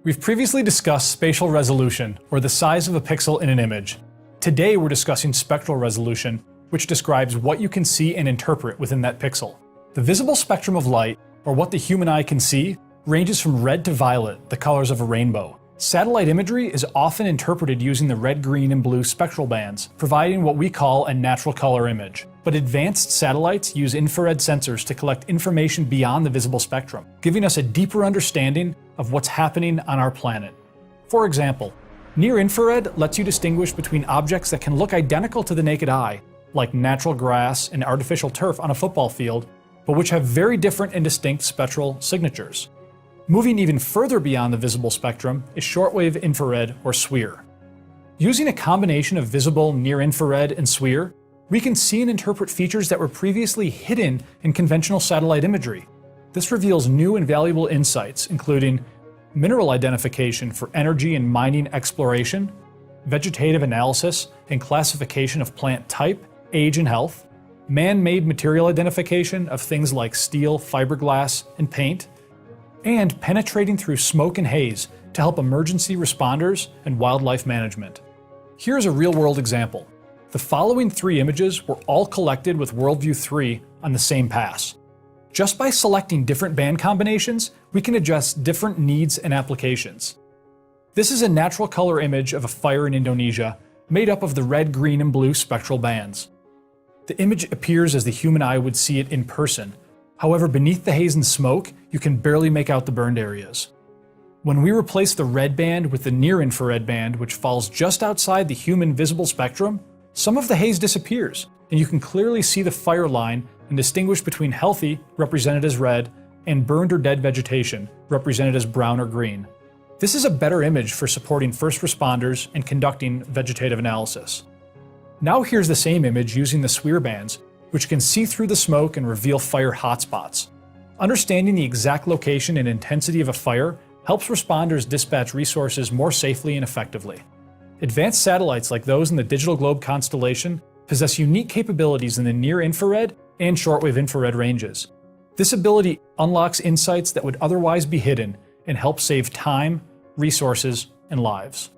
We've previously discussed spatial resolution, or the size of a pixel in an image. Today we're discussing spectral resolution, which describes what you can see and interpret within that pixel. The visible spectrum of light, or what the human eye can see, ranges from red to violet, the colors of a rainbow. Satellite imagery is often interpreted using the red, green, and blue spectral bands, providing what we call a natural color image. But advanced satellites use infrared sensors to collect information beyond the visible spectrum, giving us a deeper understanding of what's happening on our planet. For example, near-infrared lets you distinguish between objects that can look identical to the naked eye, like natural grass and artificial turf on a football field, but which have very different and distinct spectral signatures. Moving even further beyond the visible spectrum is shortwave infrared, or SWIR. Using a combination of visible, near-infrared, and SWIR, we can see and interpret features that were previously hidden in conventional satellite imagery. This reveals new and valuable insights, including mineral identification for energy and mining exploration, vegetative analysis and classification of plant type, age, and health, man-made material identification of things like steel, fiberglass, and paint, and penetrating through smoke and haze to help emergency responders and wildlife management. Here's a real-world example. The following 3 images were all collected with WorldView 3 on the same pass. Just by selecting different band combinations, we can adjust different needs and applications. This is a natural color image of a fire in Indonesia, made up of the red, green, and blue spectral bands. The image appears as the human eye would see it in person. However, beneath the haze and smoke, you can barely make out the burned areas. When we replace the red band with the near-infrared band, which falls just outside the human visible spectrum, some of the haze disappears, and you can clearly see the fire line and distinguish between healthy, represented as red, and burned or dead vegetation, represented as brown or green. This is a better image for supporting first responders and conducting vegetative analysis. Now here's the same image using the SWIR bands, which can see through the smoke and reveal fire hotspots. Understanding the exact location and intensity of a fire helps responders dispatch resources more safely and effectively. Advanced satellites like those in the Digital Globe constellation possess unique capabilities in the near-infrared and shortwave infrared ranges. This ability unlocks insights that would otherwise be hidden and helps save time, resources, and lives.